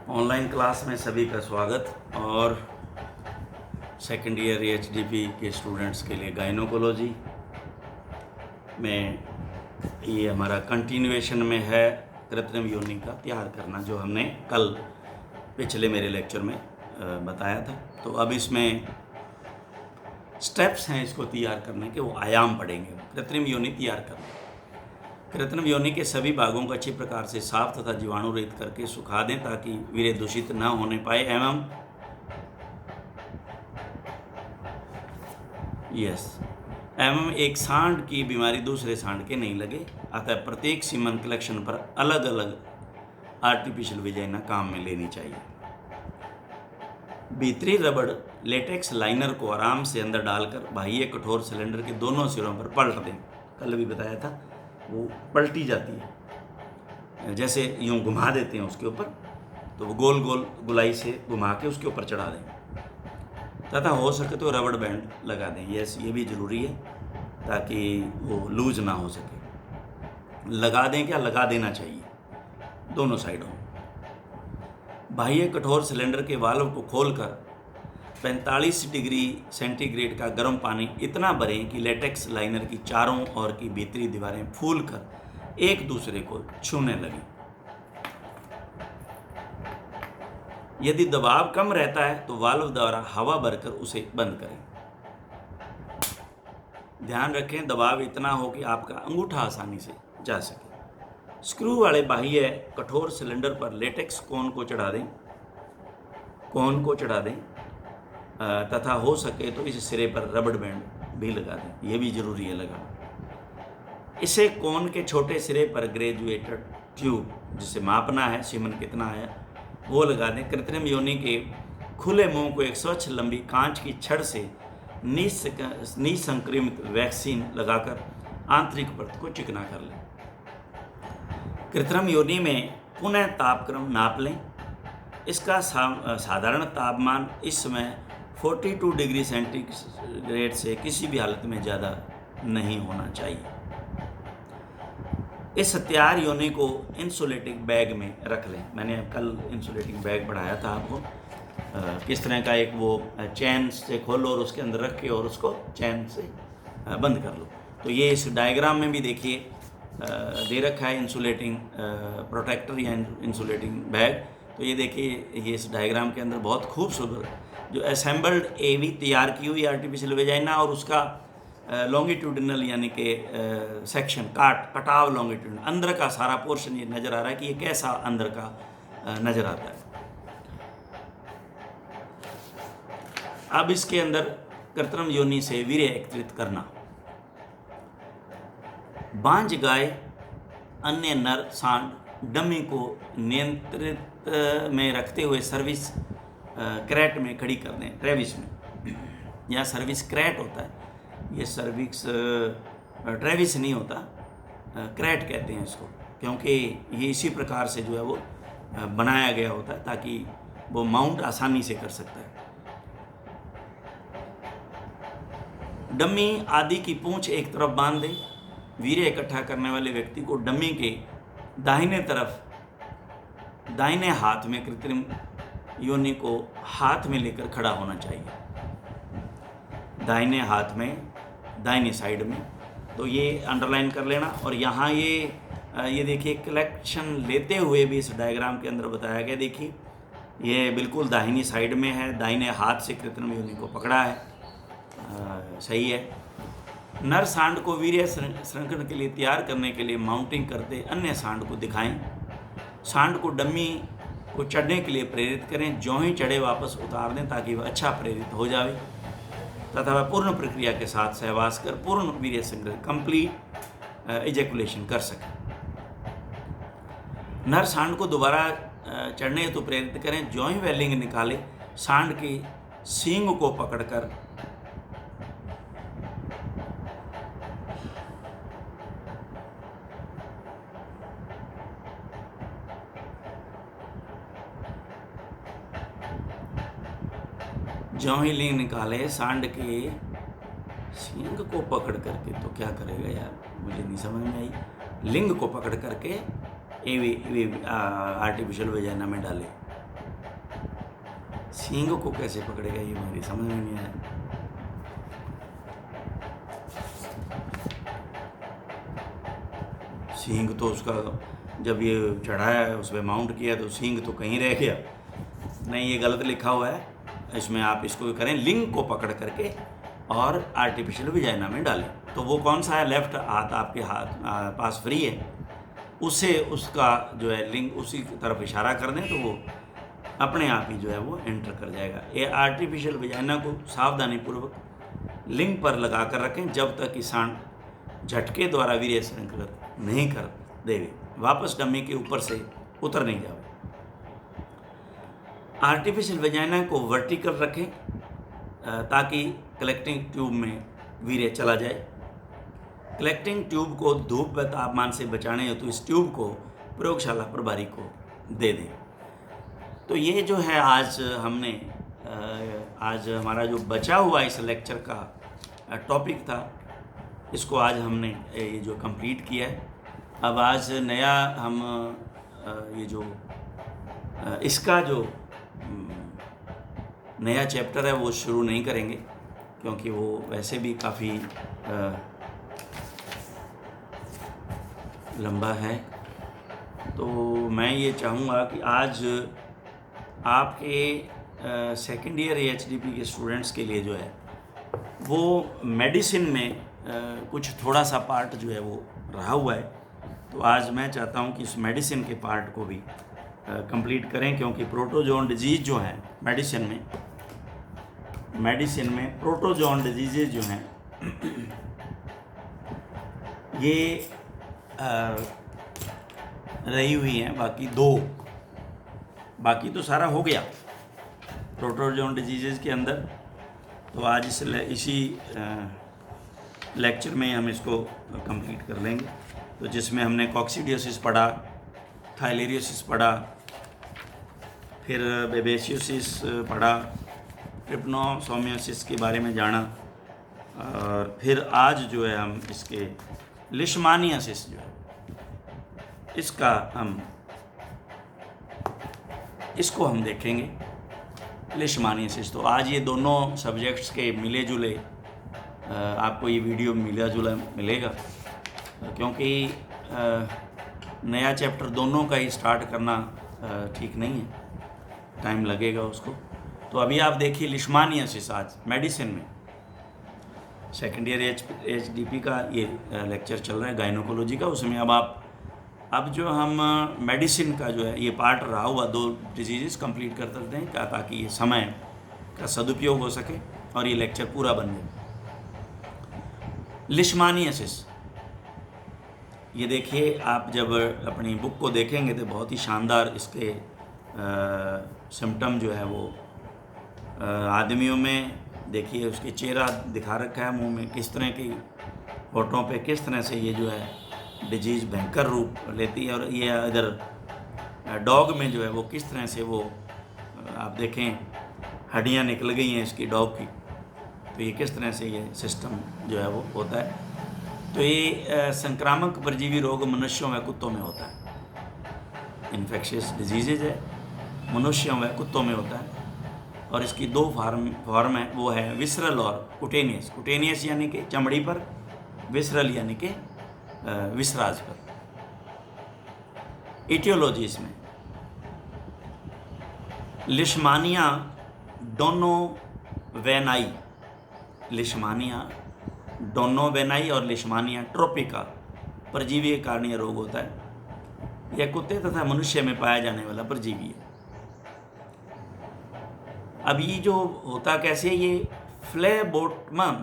Online class में सभी का स्वागत। और सेकेंड ईयर एचडीपी के स्टूडेंट्स के लिए गायनोकोलॉजी में ये हमारा कंटिन्यूएशन में है कृत्रिम योनि का तैयार करना, जो हमने कल पिछले मेरे लेक्चर में बताया था। तो अब इसमें स्टेप्स हैं इसको तैयार करने के, वो आयाम पढ़ेंगे। कृत्रिम योनि तैयार करना। कृत्रिम योनि के सभी भागों को अच्छी प्रकार से साफ तथा जीवाणु रहित करके सुखा दें ताकि वीर्य दूषित न होने पाए एवं एक सांड की बीमारी दूसरे सांड के नहीं लगे। अतः प्रत्येक सीमन कलेक्शन पर अलग अलग आर्टिफिशियल वेजाइना काम में लेनी चाहिए। भीतरी रबड़ लेटेक्स लाइनर को आराम से अंदर डालकर बाह्य कठोर सिलेंडर के दोनों सिरों पर पलट दें। कल भी बताया था, वो पलटी जाती है, जैसे यूं घुमा देते हैं उसके ऊपर, तो वो गोल गोल गुलाई से घुमा के उसके ऊपर चढ़ा दें तथा हो सके तो रबड़ बैंड लगा दें। ये भी ज़रूरी है ताकि वो लूज ना हो सके। लगा दें क्या, लगा देना चाहिए दोनों साइडों में। बाह्य कठोर सिलेंडर के वाल्व को खोलकर 45 डिग्री सेंटीग्रेड का गर्म पानी इतना भरें कि लेटेक्स लाइनर की चारों ओर की भीतरी दीवारें फूलकर एक दूसरे को छूने लगें। यदि दबाव कम रहता है तो वाल्व द्वारा हवा भरकर उसे बंद करें। ध्यान रखें दबाव इतना हो कि आपका अंगूठा आसानी से जा सके। स्क्रू वाले बाह्य कठोर सिलेंडर पर लेटेक्स कोन को चढ़ा दें तथा हो सके तो इस सिरे पर रबड़ बैंड भी लगा दें। यह भी जरूरी है लगाना। इसे कोन के छोटे सिरे पर ग्रेजुएटेड ट्यूब, जिसे मापना है सीमन कितना है, वो लगा दें। कृत्रिम योनि के खुले मुंह को एक स्वच्छ लंबी कांच की छड़ से निसंक्रमित वैक्सीन लगाकर आंतरिक परत को चिकना कर लें। कृत्रिम योनि में पुनः तापक्रम नाप लें। इसका साधारण तापमान इस समय 42 डिग्री सेंटीग्रेड से किसी भी हालत में ज़्यादा नहीं होना चाहिए। इस तैयार योनि को इंसुलेटिंग बैग में रख लें। मैंने कल इंसुलेटिंग बैग पढ़ाया था आपको, किस तरह का। एक वो चैन से खोलो और उसके अंदर रख के और उसको चैन से बंद कर लो। तो ये इस डायग्राम में भी देखिए दे रखा है इंसुलेटिंग प्रोटेक्टर या इंसुलेटिंग बैग। तो ये देखिए, ये इस डायग्राम के अंदर बहुत खूबसूरत जो असेंबल्ड एवी तैयार की हुई आर्टिफिशियल वेजाइना और उसका लॉन्गिट्यूडिनल यानी कि सेक्शन कटाव लॉन्गिट्यूडिनल अंदर का सारा पोर्शन ये नज़र आ रहा है कि ये कैसा अंदर का नज़र आता है। अब इसके अंदर कृत्रिम योनि से वीर्य एकत्रित करना। बांझ गाय अन्य नर सांड डमी को नियंत्रित में रखते हुए सर्विस क्रैट में खड़ी कर दें। ट्रेविस में या सर्विस क्रैट होता है, ये सर्विक्स ट्रेविस नहीं होता, क्रैट कहते हैं इसको, क्योंकि ये इसी प्रकार से जो है वो बनाया गया होता है ताकि वो माउंट आसानी से कर सकता है। डमी आदि की पूंछ एक तरफ बांध दें। वीर्य इकट्ठा करने वाले व्यक्ति को डमी के दाहिने हाथ में कृत्रिम योनि को हाथ में लेकर खड़ा होना चाहिए, दाहिने हाथ में, दाहिने साइड में। तो ये अंडरलाइन कर लेना। और यहाँ ये देखिए कलेक्शन लेते हुए भी इस डायग्राम के अंदर बताया गया। देखिए ये बिल्कुल दाहिनी साइड में है, दाहिने हाथ से कृत्रिम योनि को पकड़ा है, सही है। नर सांड को वीर्य संरक्षण के लिए तैयार करने के लिए माउंटिंग करते अन्य सांड को दिखाएं। सांड को डमी को चढ़ने के लिए प्रेरित करें। ज्यों ही चढ़े वापस उतार दें ताकि वह अच्छा प्रेरित हो जाए तथा वह पूर्ण प्रक्रिया के साथ सहवास कर पूर्ण वीर्य संग्रह कंप्लीट इजैकुलेशन कर सके। नर सांड को दोबारा चढ़ने हेतु प्रेरित करें। ज्यों ही वह लिंग निकाले, सांड के सींग को पकड़कर ज्यों ही लिंग निकाले, सांड के सींग को पकड़ करके, तो क्या करेगा यार, मुझे नहीं समझ में आई। लिंग को पकड़ करके आर्टिफिशियल वेजाइना में डाले। सींग को कैसे पकड़ेगा ये मेरी समझ में नहीं आया। सींग तो उसका जब ये चढ़ाया है उस पर माउंट किया तो सींग तो कहीं रह गया। नहीं, ये गलत लिखा हुआ है। इसमें आप इसको करें लिंग को पकड़ करके और आर्टिफिशियल वजाइना में डालें। तो वो कौन सा है, लेफ्ट हाथ आपके हाथ पास फ्री है, उसे उसका जो है लिंग उसी की तरफ इशारा कर दें तो वो अपने आप ही जो है वो एंटर कर जाएगा। ये आर्टिफिशियल वजाइना को सावधानीपूर्वक लिंग पर लगा कर रखें जब तक कि सांड झटके द्वारा वीर्य संकलित नहीं कर देवे, वापस डमी के ऊपर से उतर नहीं जावे। आर्टिफिशियल वजाइना को वर्टिकल रखें ताकि कलेक्टिंग ट्यूब में वीर्य चला जाए। कलेक्टिंग ट्यूब को धूप व तापमान से बचाने हेतु इस ट्यूब को प्रयोगशाला प्रभारी को दे दें। तो ये जो है आज हमने आज हमारा जो बचा हुआ इस लेक्चर का टॉपिक था, इसको आज हमने ये जो कंप्लीट किया है। अब आज नया हम ये जो इसका जो नया चैप्टर है वो शुरू नहीं करेंगे, क्योंकि वो वैसे भी काफ़ी लंबा है। तो मैं ये चाहूँगा कि आज आपके सेकेंड ईयर एचडीपी के स्टूडेंट्स के लिए जो है वो मेडिसिन में कुछ थोड़ा सा पार्ट जो है वो रहा हुआ है। तो आज मैं चाहता हूँ कि इस मेडिसिन के पार्ट को भी कंप्लीट करें, क्योंकि प्रोटोजोन डिजीज़ जो है मेडिसिन में प्रोटोजोन डिजीज़ जो हैं ये रही हुई हैं। बाकी तो सारा हो गया प्रोटोजोन डिजीज़ के अंदर। तो आज इसी लेक्चर में हम इसको कंप्लीट कर लेंगे। तो जिसमें हमने कॉक्सीडियोसिस पढ़ा, थाइलेरियोसिस पढ़ा, फिर बेबेसियोसिस पढ़ा, ट्रिपनोसोमियोसिस के बारे में जाना, और फिर आज जो है हम इसके लिशमानियासिस जो है इसको हम देखेंगे, लिशमानियासिस। तो आज ये दोनों सब्जेक्ट्स के मिले जुले आपको ये वीडियो मिला जुला मिलेगा, क्योंकि नया चैप्टर दोनों का ही स्टार्ट करना ठीक नहीं है, टाइम लगेगा उसको। तो अभी आप देखिए लिशमानियासिस आज मेडिसिन में सेकेंड ईयर एचडीपी का ये लेक्चर चल रहा है गायनोकोलॉजी का। उसमें अब जो हम मेडिसिन का जो है ये पार्ट रहा हुआ 2 डिजीज़ कंप्लीट कर देते हैं क्या, ताकि ये समय का सदुपयोग हो सके और ये लेक्चर पूरा बन जाए। लिशमानियासिस, ये देखिए आप जब अपनी बुक को देखेंगे तो बहुत ही शानदार इसके सिम्टम जो है वो आदमियों में देखिए, उसके चेहरा दिखा रखा है, मुंह में किस तरह की फोटो पे किस तरह से ये जो है डिजीज़ भयंकर रूप लेती है। और ये इधर डॉग में जो है वो किस तरह से वो आप देखें हड्डियां निकल गई हैं इसकी डॉग की, तो ये किस तरह से ये सिस्टम जो है वो होता है। तो ये संक्रामक परजीवी रोग मनुष्यों व कुत्तों में होता है। इन्फेक्शियस डिजीज़ है, मनुष्यों व कुत्तों में होता है, और इसकी 2 फॉर्म है, वो है विसरल और कुटेनियस। कुटेनियस यानी कि चमड़ी पर, विसरल यानी कि विसराज पर। इटियोलॉजी इसमें लिशमानिया डोनोवेनाई, लिशमानिया डोनोवेनाई और लिशमानिया ट्रोपिका परजीवी के कारण यह रोग होता है। यह कुत्ते तथा मनुष्य में पाया जाने वाला परजीवी है। अब ये जो होता कैसे, ये फ्लेबोटोमस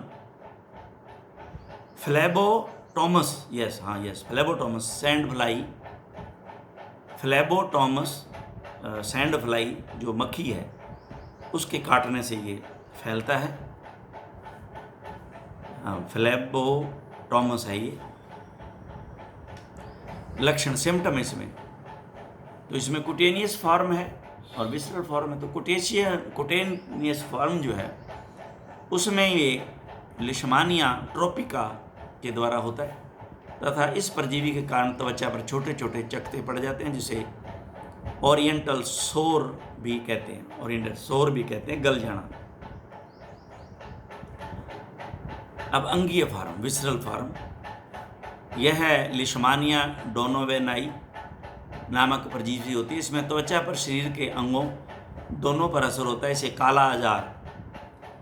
सैंड फ्लाई जो मक्खी है उसके काटने से ये फैलता है। फ्लेबोटोमस है ये लक्षण सिम्टम इसमें। तो इसमें कुटेनियस फॉर्म है और विसरल फॉर्म है। तो कुटेनियस फॉर्म जो है उसमें ये लिशमानिया ट्रोपिका के द्वारा होता है, तथा इस परजीवी के कारण त्वचा पर छोटे छोटे चकत्ते पड़ जाते हैं, जिसे ओरिएंटल सोर भी कहते हैं, ओरिएंटल सोर भी कहते हैं, गल जाना। अब अंगीय फार्म, विसरल फार्म, यह है लिशमानिया डोनोवेनाई नामक परजीवी होती है। इसमें त्वचा पर शरीर के अंगों दोनों पर असर होता है। इसे काला आजार,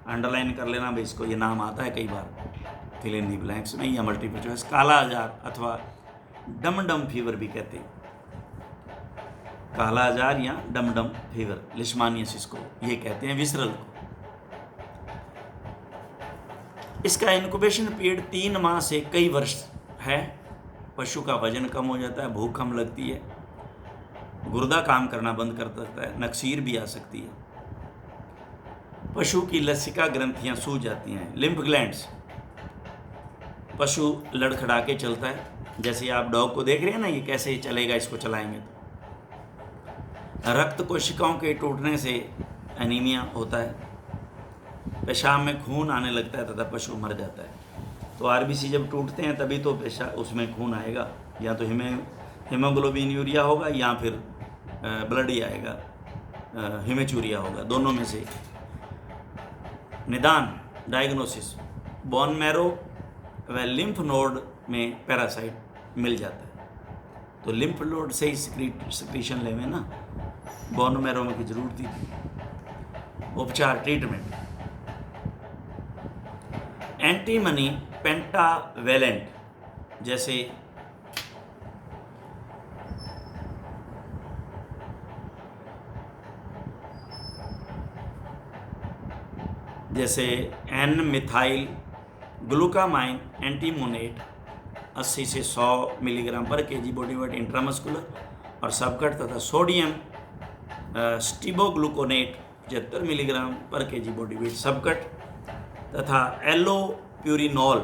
अंडरलाइन कर लेना भाई, इसको ये नाम आता है कई बार फिल इन दी ब्लैंक्स में या मल्टीपल चॉइस। काला आजार अथवा डम डम फीवर भी कहते हैं, काला आजार या डम डम फीवर, लिशमानियसिस को ये कहते हैं, विसरल को। इसका इनक्यूबेशन पीरियड 3 माह से कई वर्ष है। पशु का वजन कम हो जाता है, भूख कम लगती है, गुर्दा काम करना बंद कर देता है, नक्सीर भी आ सकती है, पशु की लसिका ग्रंथियां सूज जाती हैं, लिम्फ ग्लैंड्स, पशु लड़खड़ा के चलता है। जैसे आप डॉग को देख रहे हैं ना, ये कैसे चलेगा, इसको चलाएंगे तो। रक्त कोशिकाओं के टूटने से एनीमिया होता है, पेशाब में खून आने लगता है तथा पशु मर जाता है। तो आरबीसी जब टूटते हैं तभी तो पेशाब उसमें खून आएगा, या तो हीमोग्लोबिन यूरिया होगा या फिर ब्लड ही आएगा, हीमेचूरिया होगा, दोनों में से। निदान, डायग्नोसिस, बोन मैरो व लिम्फ नोड में पैरासाइट मिल जाता है। तो लिम्फ नोड से ही सिक्रीशन लेवे ना, बोन मैरो में की जरूरत थी। उपचार, ट्रीटमेंट, एंटीमनी पेंटावेलेंट, जैसे एन मिथाइल ग्लूकामाइन एंटीमोनेट 80 से 100 milligram per kg body weight intramuscular और सबकट, तथा sodium स्टीबोग्लूकोनेट 75 milligram per kg body wait सबकट, तथा allopurinol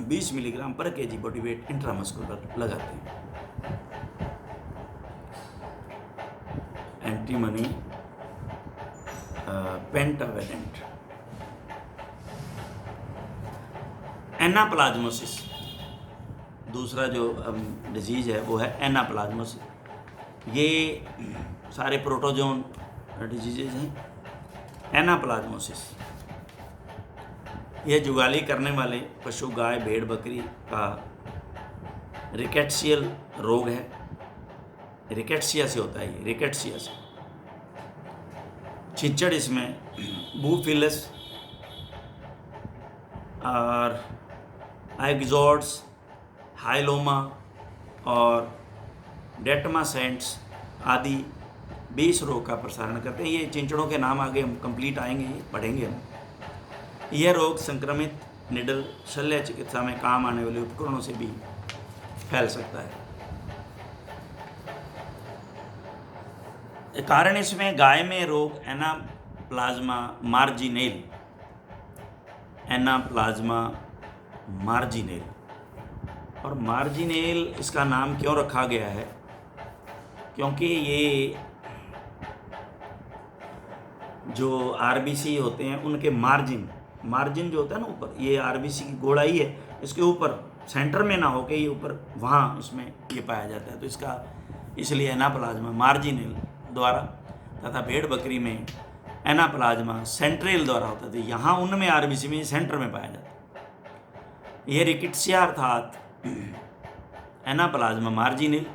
20 milligram per kg body weight intramuscular लगाते हैं। Antimony pentavalent. एनाप्लाज्मोसिस, दूसरा जो डिजीज है वो है एनाप्लाज्मोसिस। ये सारे प्रोटोजोन डिजीजेज हैं। एनाप्लाज्मोसिस यह जुगाली करने वाले पशु, गाय, भेड़, बकरी का रिकेट्सियल रोग है। रिकेट्सिया से होता है ये, रिकेट्सिया से। चिच्चड़ इसमें बूफिलस और एग्जॉर्ड्स, हाइलोमा और डेटमासेंट्स आदि 20 रोग का प्रसारण करते हैं। ये चिंचड़ों के नाम आगे हम कंप्लीट आएंगे, ये पढ़ेंगे हम। यह रोग संक्रमित निडल शल्य चिकित्सा में काम आने वाले उपकरणों से भी फैल सकता है। कारण इसमें गाय में रोग एनाप्लाज्मा मार्जिनेल, एनाप्लाज्मा मार्जिनेल। और मार्जिनेल इसका नाम क्यों रखा गया है? क्योंकि ये जो आरबीसी होते हैं उनके मार्जिन जो होता है ना ऊपर, ये आरबीसी की गोलाई है, इसके ऊपर सेंटर में ना होके ये ऊपर वहाँ उसमें ये पाया जाता है। तो इसका इसलिए एनाप्लाज्मा मार्जिनेल द्वारा, तथा भेड़ बकरी में एनाप्लाज्मा सेंट्रेल द्वारा होता है। तो यहाँ उनमें आरबीसी में सेंटर में पाया जाता है। यह रिकेट्सिया अर्थात एनाप्लाज्मा मार्जिनेल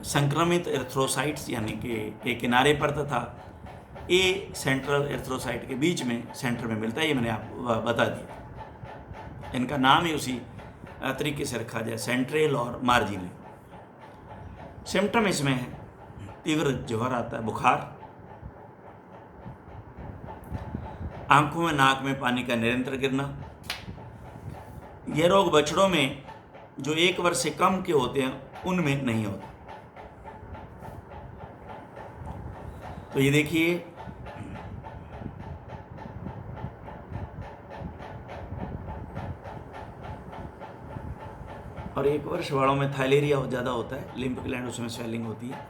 संक्रमित एर्थ्रोसाइट्स यानी कि किनारे पर तथा ए सेंट्रल एर्थ्रोसाइट के बीच में सेंटर में मिलता है। ये मैंने आपको बता दिया। इनका नाम ही उसी तरीके से रखा जाए, सेंट्रल और मार्जिनल। सिम्टम इसमें है तीव्र ज्वर आता है, बुखार, आंखों में नाक में पानी का निरंतर गिरना। यह रोग बछड़ों में जो 1 वर्ष से कम के होते हैं उनमें नहीं होता। तो ये देखिए और 1 वर्ष वालों में थाइलेरिया ज़्यादा होता है, लिम्फ ग्लैंड उसमें स्वेलिंग होती है,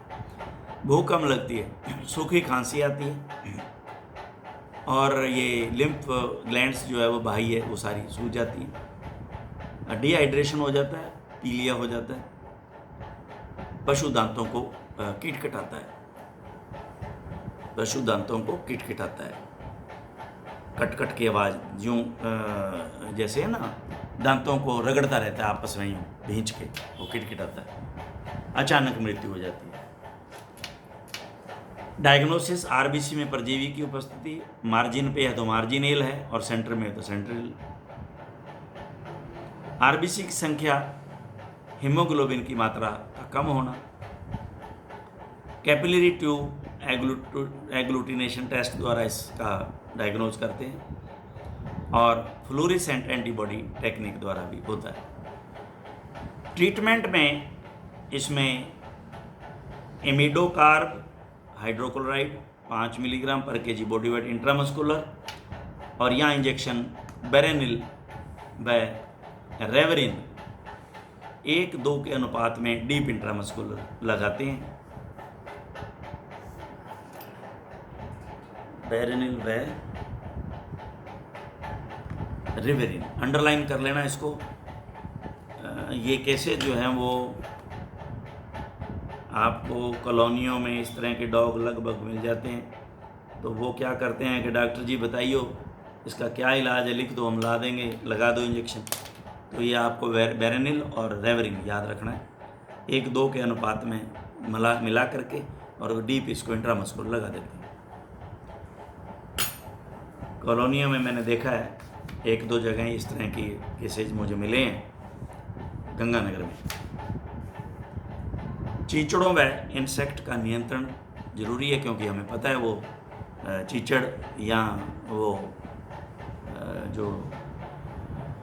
भूख कम लगती है, सूखी खांसी आती है और ये लिम्फ ग्लैंड्स जो है वो बाह्य है वो सारी सूज जाती है, डिहाइड्रेशन हो जाता है, पीलिया हो जाता है। पशु दांतों को किटकिटाता है, पशु दांतों को किटकिटाता है, कट कट की आवाज़ यूँ जैसे है ना, दांतों को रगड़ता रहता है आपस में यूँ भींच के, वो किटकिटाता है, अचानक मृत्यु हो जाती है। डायग्नोसिस आरबीसी में परजीवी की उपस्थिति, मार्जिन पे है तो मार्जिनल है और सेंटर में है तो सेंट्रल। आरबीसी की संख्या, हीमोग्लोबिन की मात्रा का कम होना, कैपिलरी ट्यूब एग्लूटिनेशन टेस्ट द्वारा इसका डायग्नोज करते हैं और फ्लोरेसेंट एंटीबॉडी टेक्निक द्वारा भी होता है। ट्रीटमेंट में इसमें इमिडोकार्ब hydrochloride 5 milligram per kg body weight intramuscular, और यहाँ इंजेक्शन बेरेनिल व रेवरिन 1:2 के अनुपात में डीप इंट्रामस्कुलर लगाते हैं। बेरेनिल व रिवेरिन अंडरलाइन कर लेना इसको। ये केसेस जो हैं वो आपको कॉलोनियों में इस तरह के डॉग लगभग मिल जाते हैं। तो वो क्या करते हैं कि डॉक्टर जी बताइए इसका क्या इलाज है, लिख दो, हम ला देंगे, लगा दो इंजेक्शन। तो ये आपको बेरेनिल और रेवरिन याद रखना है, 1:2 के अनुपात में मिला करके और डीप इसको इंट्रामस्कुलर लगा देते हैं। कॉलोनियों में मैंने देखा है 1-2 जगह इस तरह की केसेज मुझे मिले हैं गंगानगर में। चीचड़ों व इंसेक्ट का नियंत्रण जरूरी है, क्योंकि हमें पता है वो चीचड़ या वो जो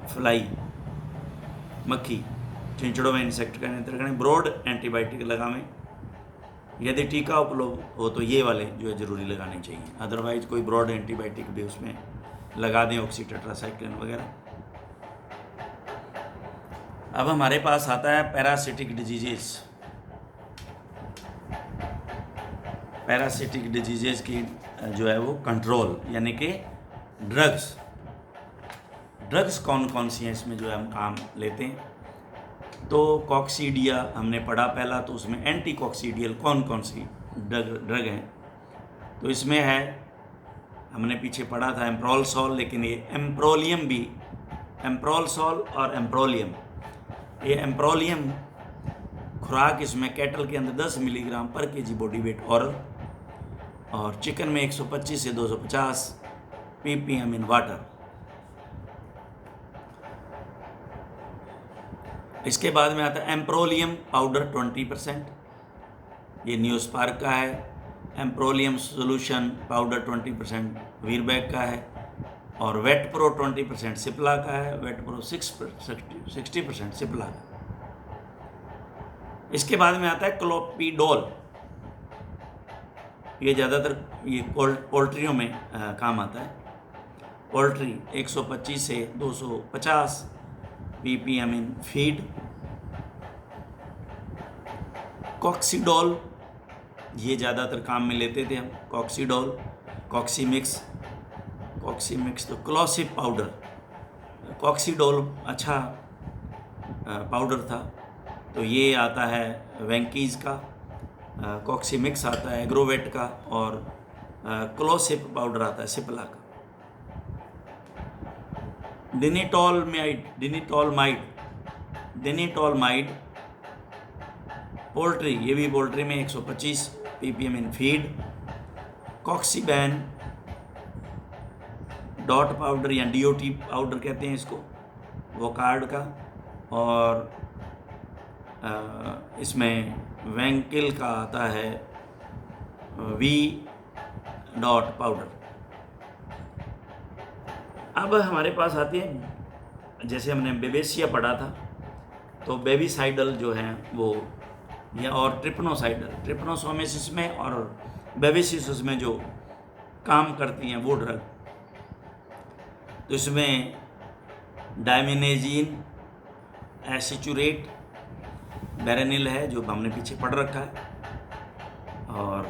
फ्लाई मक्खी, चीचड़ों में इंसेक्ट का नियंत्रण करें। ब्रॉड एंटीबायोटिक लगावें, यदि टीका उपलब्ध हो तो ये वाले जो है ज़रूरी लगाने चाहिए, अदरवाइज कोई ब्रॉड एंटीबायोटिक भी उसमें लगा दें, ऑक्सीटेट्रासाइक्लिन वगैरह। अब हमारे पास आता है पैरासिटिक डिजीजेस। पैरासिटिक डिजीजेस की जो है वो कंट्रोल, यानी कि ड्रग्स कौन कौन सी हैं इसमें जो है हम काम लेते हैं। तो कॉक्सीडिया हमने पढ़ा पहला, तो उसमें एंटी कॉक्सीडियल कौन कौन सी ड्रग हैं। तो इसमें है, हमने पीछे पढ़ा था एम्प्रोलसॉल, लेकिन ये एम्प्रोलियम भी, एम्प्रोलसॉल और एम्प्रोलियम, ये एम्प्रोलियम खुराक इसमें कैटल के अंदर 10 milligram per kg body wait औरल, और चिकन में 125 से 250 ppm इन वाटर। इसके बाद में आता है एम्प्रोलियम पाउडर 20%, ये न्यूस्पार्क का है। एम्प्रोलियम सोल्यूशन पाउडर 20% वीरबैग का है, और वेट प्रो 20% सिप्ला का है, वेट प्रो 60% सिप्ला का। इसके बाद में आता है क्लोपिडोल, ये ज़्यादातर ये पोल्ट्रियों में काम आता है। पोल्ट्री 125 से 250 ppm इन फीड। कॉक्सीडोल, ये ज़्यादातर काम में लेते थे हम, कॉक्सीडोल, कॉक्सीमिक्स तो क्लोसिप पाउडर। कॉक्सीडोल अच्छा पाउडर था, तो ये आता है वेंकीज का, कॉक्सीमिक्स आता है एग्रोवेट का, और क्लोसिप पाउडर आता है सिप्ला का। डिनिटोलमाइड पोल्ट्री, ये भी पोल्ट्री में 125 ppm इन फीड। कॉक्सीबैन डॉट पाउडर या DOT पाउडर कहते हैं इसको, वो कार्ड का, और इसमें वेंकिल का आता है V डॉट पाउडर। अब हमारे पास आती है, जैसे हमने बेबेसिया पढ़ा था, तो बेबीसाइडल जो है वो, या और ट्रिपनोसोमेसिस में और बेबीसिस में जो काम करती हैं वो ड्रग। तो इसमें डायमिनेजिन एसिचुरेट, बेरेनिल है जो हमने पीछे पढ़ रखा है, और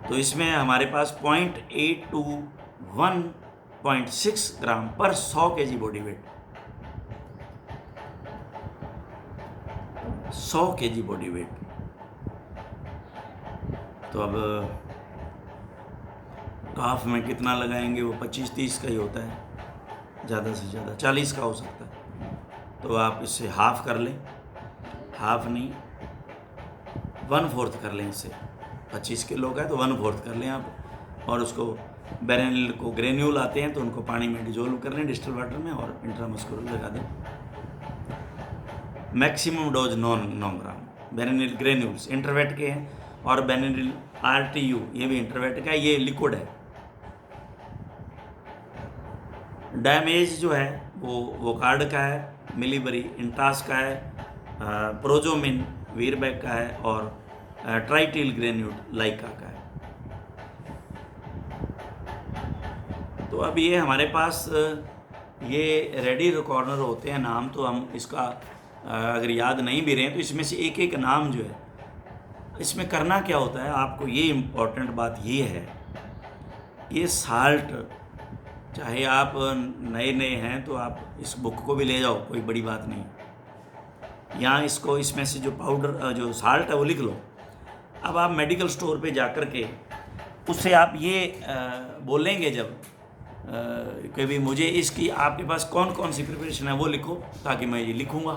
तो इसमें हमारे पास 0.8 to 1.6 ग्राम पर 100 kg body weight 100 kg body weight. तो अब काफ में कितना लगाएंगे, वो 25-30 का ही होता है, ज़्यादा से ज़्यादा 40 का हो सकता है। तो आप इससे हाफ कर लें, हाफ नहीं 1/4 कर लें, इससे 25 किलो का है तो 1/4 कर लें आप। और उसको बेरेनिल को ग्रेन्यूल आते हैं तो उनको पानी में डिजोल्व कर लें डिस्टिल वाटर में और इंट्रामस्कुलर लगा दें। मैक्सिमम डोज 9 ग्राम बेरेनिल ग्रेन्यूल्स इंटरवेट के हैं, और बेरेनिल RTU ये भी इंटरवेट का है, ये लिक्विड है। डैमेज जो है वो कार्ड का है, मिलीबरी इंटास का है, प्रोजोमिन वीरबैक का है, और ट्राइटिल ग्रेन्यूल लाइका का है। तो अब ये हमारे पास ये रेडी रिकॉर्डर होते हैं नाम, तो हम इसका अगर याद नहीं भी रहे तो इसमें से एक एक नाम जो है, इसमें करना क्या होता है आपको, ये इम्पोर्टेंट बात ये है, ये साल्ट चाहे आप नए हैं तो आप इस बुक को भी ले जाओ, कोई बड़ी बात नहीं। यहाँ इसको इसमें से जो पाउडर जो साल्ट है वो लिख लो। अब आप मेडिकल स्टोर पे जाकर के उससे आप ये बोलेंगे जब कि भी मुझे इसकी आपके पास कौन कौन सी प्रिपरेशन है वो लिखो, ताकि मैं ये लिखूँगा,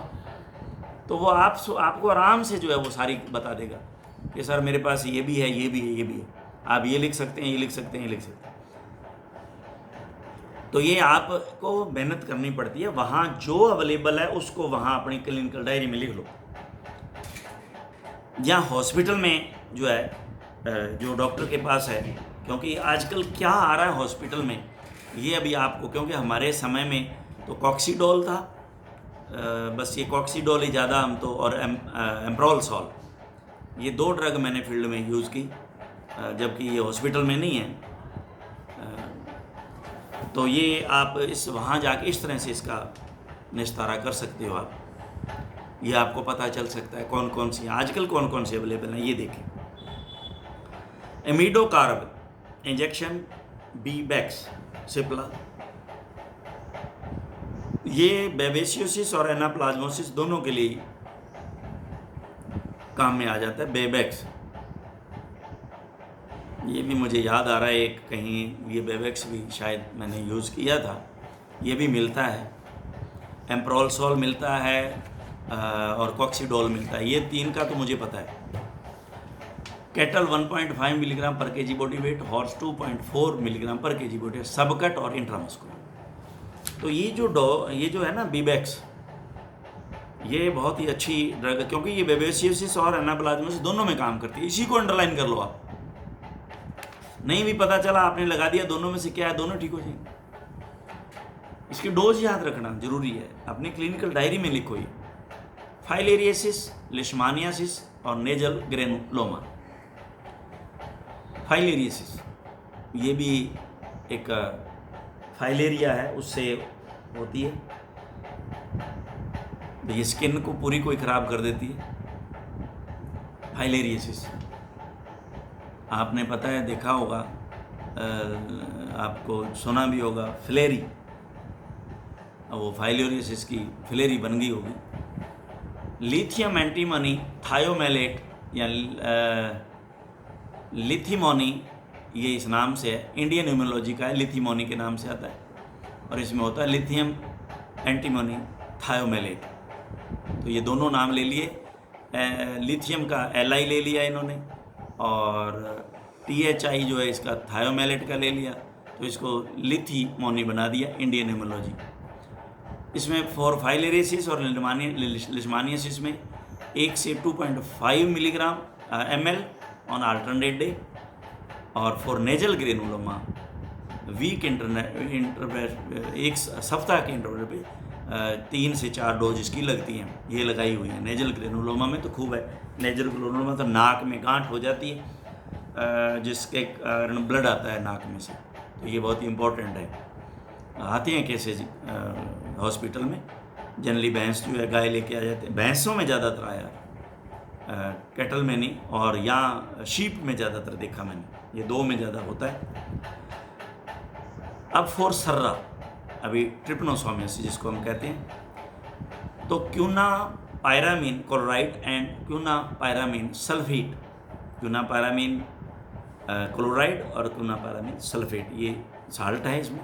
तो वो आपको आराम से जो है वो सारी बता देगा कि सर मेरे पास ये भी है, ये भी है, ये भी है, आप ये लिख सकते हैं, ये लिख सकते हैं, ये लिख सकते हैं। तो ये आपको मेहनत करनी पड़ती है, वहाँ जो अवेलेबल है उसको वहाँ अपनी क्लिनिकल डायरी में लिख लो। यहाँ हॉस्पिटल में जो है जो डॉक्टर के पास है, क्योंकि आजकल क्या आ रहा है हॉस्पिटल में ये अभी आपको, क्योंकि हमारे समय में तो कॉक्सीडोल था, बस ये कॉक्सीडोल ही ज़्यादा हम तो, और एम्प्रोलसॉल, ये 2 ड्रग मैंने फील्ड में यूज़ की, जबकि ये हॉस्पिटल में नहीं है। तो ये आप इस वहाँ जाके इस तरह से इसका निस्तारा कर सकते हो आप, ये आपको पता चल सकता है कौन कौन सी आजकल कौन कौन सी अवेलेबल हैं। ये देखें, एमिडोकार्ब इंजेक्शन बीबैक्स सिप्ला, ये बेबेसियोसिस और एनाप्लाज्मोसिस दोनों के लिए काम में आ जाता है। बेबैक्स ये भी मुझे याद आ रहा है, एक कहीं ये बेबैक्स भी शायद मैंने यूज़ किया था, ये भी मिलता है, एम्प्रोलसॉल मिलता है और कॉक्सीडोल मिलता है, ये 3 का तो मुझे पता है। Cattle 1.5 milligram per kg body wait, horse 2.4 milligram per kg body wait, सबकट और इंट्रामस्कुलर। तो ये जो है ना बीबैक्स, ये बहुत ही अच्छी ड्रग है, क्योंकि ये बेबेसियोसिस और एनाप्लाज्मोसिस दोनों में काम करती है। इसी को अंडरलाइन कर लो आप, नहीं भी पता चला आपने लगा दिया, दोनों में से क्या है, दोनों ठीक हो जाएंगे। इसकी डोज याद रखना जरूरी है, अपनी क्लिनिकल डायरी में लिखो। ये फाइलेरियासिस, लिशमानियासिस और नेजल ग्रेनुलोमा। फाइलेरियासिस ये भी एक फाइलेरिया है, उससे होती है, ये स्किन को पूरी कोई ख़राब कर देती है फाइलेरियासिस। आपने पता है देखा होगा, आपको सुना भी होगा फिलेरी, अब वो फाइलेरियासिस की फिलेरी बन गई होगी। लिथियम एंटीमनी थायोमेलेट या लिथिमोनी, ये इस नाम से है, इंडियन इम्यूनोलॉजी का है, लिथिमोनी के नाम से आता है, और इसमें होता है लिथियम एंटीमनी थायोमेलेट। तो ये दोनों नाम ले लिए, लिथियम का Li ले लिया इन्होंने, और THI जो है इसका थायोमेलेट का ले लिया, तो इसको लिथिमोनी बना दिया इंडियन इम्यूनोलॉजी। इसमें फॉर फाइलेरियासिस और लिशमानियासिस में 1 से 2.5 milligram ml on alternate day, और फॉर नेजल ग्रेनुलोमा वीक एक सप्ताह के इंटरवल पे 3 से 4 डोज इसकी लगती हैं, ये लगाई हुई है। नेजल ग्रेनुलोमा में तो खूब है, नेजल ग्रेनुलोमा तो नाक में गांठ हो जाती है, जिसके कारण ब्लड आता है नाक में से, तो ये बहुत ही इम्पोर्टेंट है। आते हैं केसेज हॉस्पिटल में, जनरली भैंस जो है गाय लेके आ जाते हैं, भैंसों में ज़्यादातर आया, कैटल में नहीं, और यहाँ शीप में ज़्यादातर देखा मैंने, ये 2 में ज़्यादा होता है। अब फॉर सर्रा, अभी ट्रिपनोसोमियासिस जिसको हम कहते हैं, तो क्यों ना पायरामीन क्लोराइड एंड क्यूनापायरामीन सल्फेट। क्यूनापायरामीन क्लोराइड और क्यूनापायरामीन सल्फेट, ये साल्ट है। इसमें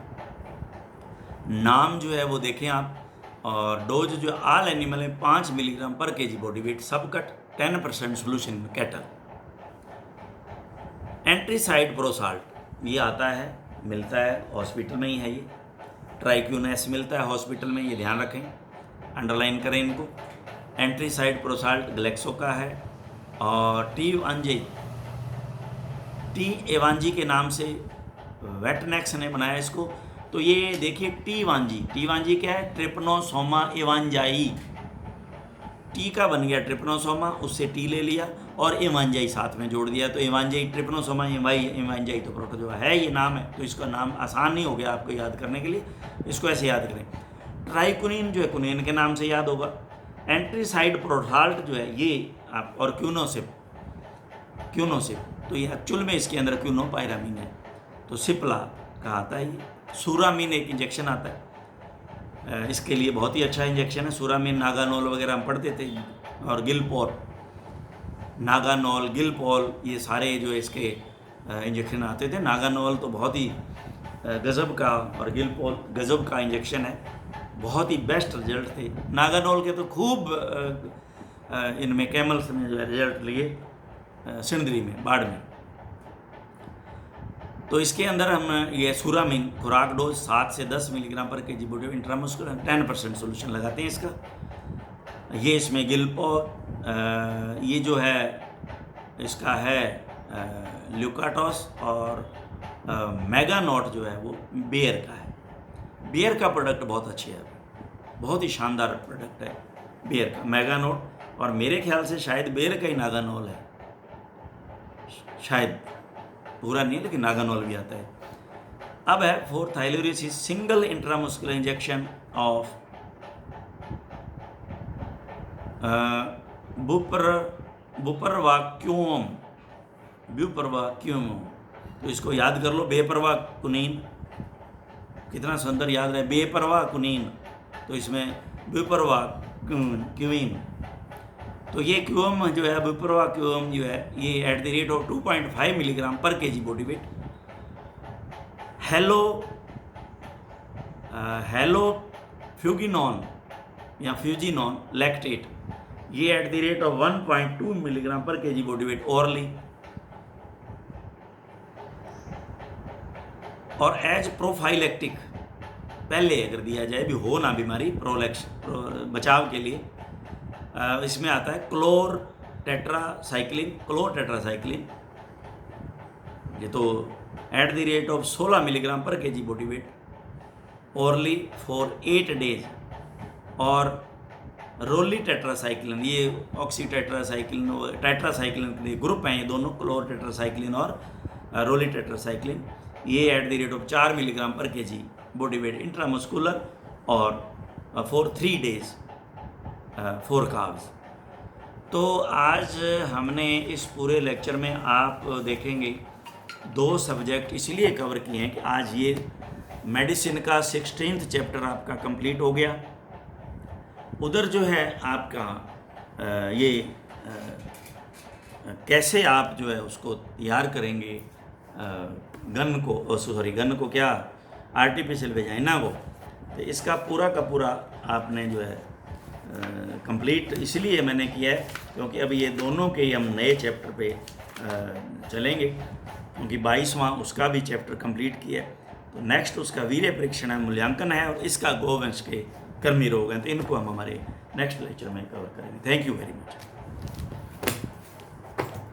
नाम जो है वो देखें आप, और डोज जो ऑल एनिमल है 5 milligram per kg body wait, सबकट 10% solution में कैटल। एंट्रीसाइड प्रोसाल्ट ये आता है, मिलता है हॉस्पिटल में ही है। ये ट्राइक्यूनेस मिलता है हॉस्पिटल में, ये ध्यान रखें, अंडरलाइन करें इनको। एंट्रीसाइड प्रोसाल्ट ग्लेक्सो का है। और टी एवांजी के नाम से वेटनेक्स ने बनाया इसको। तो ये देखिए टी वांजी क्या है, ट्रिपनोसोमा एवांजाई। टी का बन गया ट्रिपनोसोमा, उससे टी ले लिया और एवांजाई साथ में जोड़ दिया, तो एवांजाई ट्रिपनोसोमा एवांजाई तो प्रोटोजोआ है, ये नाम है। तो इसका नाम आसान नहीं हो गया आपको याद करने के लिए, इसको ऐसे याद करें। ट्राइकुनिन जो है कुनिन के नाम से याद होगा। एंट्रीसाइड प्रोसाल्ट जो है ये आप, और क्यूनोसिप, तो ये एक्चुअल में इसके अंदर क्यूनोपायरामीन है, तो सिप्ला का आता है। ये सूरामीन एक इंजेक्शन आता है, इसके लिए बहुत ही अच्छा इंजेक्शन है सूरामीन। नागानोल वगैरह हम पढ़ते थे, और गिलपोल, नागानोल, गिलपोल, ये सारे जो इसके इंजेक्शन आते थे। नागानोल तो बहुत ही गज़ब का, और गिलपोल गज़ब का इंजेक्शन है, बहुत ही बेस्ट रिजल्ट थे। नागानोल के तो खूब इनमें कैमल्स में जो है रिजल्ट लिए, सिंदरी में, बाढ़ में। तो इसके अंदर हम ये सूरामीन खुराक डोज 7 से 10 milligram per kg body weight intramuscular 10% solution लगाते हैं इसका। ये इसमें गिलपोल, ये जो है इसका है ल्यूकाटॉस, और मेगानोट जो है वो बेयर का है। बेयर का प्रोडक्ट बहुत अच्छे है, बहुत ही शानदार प्रोडक्ट है बेयर का, मेगानोट। और मेरे ख्याल से शायद बेयर का ही नागानोल है, शायद पूरा नहीं, लेकिन नागानोल भी आता है। अब है for theileriosis single intramuscular injection of buparvaquone. तो इसको याद कर लो, बेपरवाह कुनीन, कितना सुंदर याद रहे, बेपरवाह कुनीन। तो इसमें बेपरवाह क्यूइन, तो ये क्यूम जो है, बेपरवाह क्यूम जो है, ये at the rate of 2.5 milligram per kg body wait. Hello फ्यूगिनॉन या फ्यूजिनॉन लैक्टेट, ये at the rate of 1.2 milligram per kg body weight orally. और एज प्रोफाइलेक्टिक, पहले अगर दिया जाए, भी हो ना बीमारी, बचाव के लिए, इसमें आता है क्लोरटेट्रासाइक्लिन, ये तो at the rate of 16 milligram per kg body weight orally for 8 days. और रोली टेट्रासाइक्लिन, ये ऑक्सीटेट्रासाइक्लिन, टेट्रासाइक्लिन के ग्रुप हैं ये दोनों, क्लोरटेट्रासाइक्लिन और रोली टेट्रासाइक्लिन। ये at the rate of 4 milligram per kg body weight intramuscular, और फॉर 3 डेज फॉर कार्ब्स। तो आज हमने इस पूरे लेक्चर में, आप देखेंगे, 2 सब्जेक्ट इसलिए कवर किए हैं कि आज ये मेडिसिन का 16th चैप्टर आपका कंप्लीट हो गया। उधर जो है आपका ये कैसे आप जो है उसको तैयार करेंगे, गन को क्या, आर्टिफिशियल वेजाइना को, तो इसका पूरा का पूरा आपने जो है कंप्लीट इसलिए मैंने किया है क्योंकि अभी ये दोनों के हम नए चैप्टर पे चलेंगे, क्योंकि 22वां उसका भी चैप्टर कंप्लीट किया है। तो नेक्स्ट उसका वीर्य परीक्षण है, मूल्यांकन है, और इसका गोवंश के कर्मी रोग हैं, तो इनको हम हमारे नेक्स्ट लेक्चर में कवर करेंगे। Thank you very much.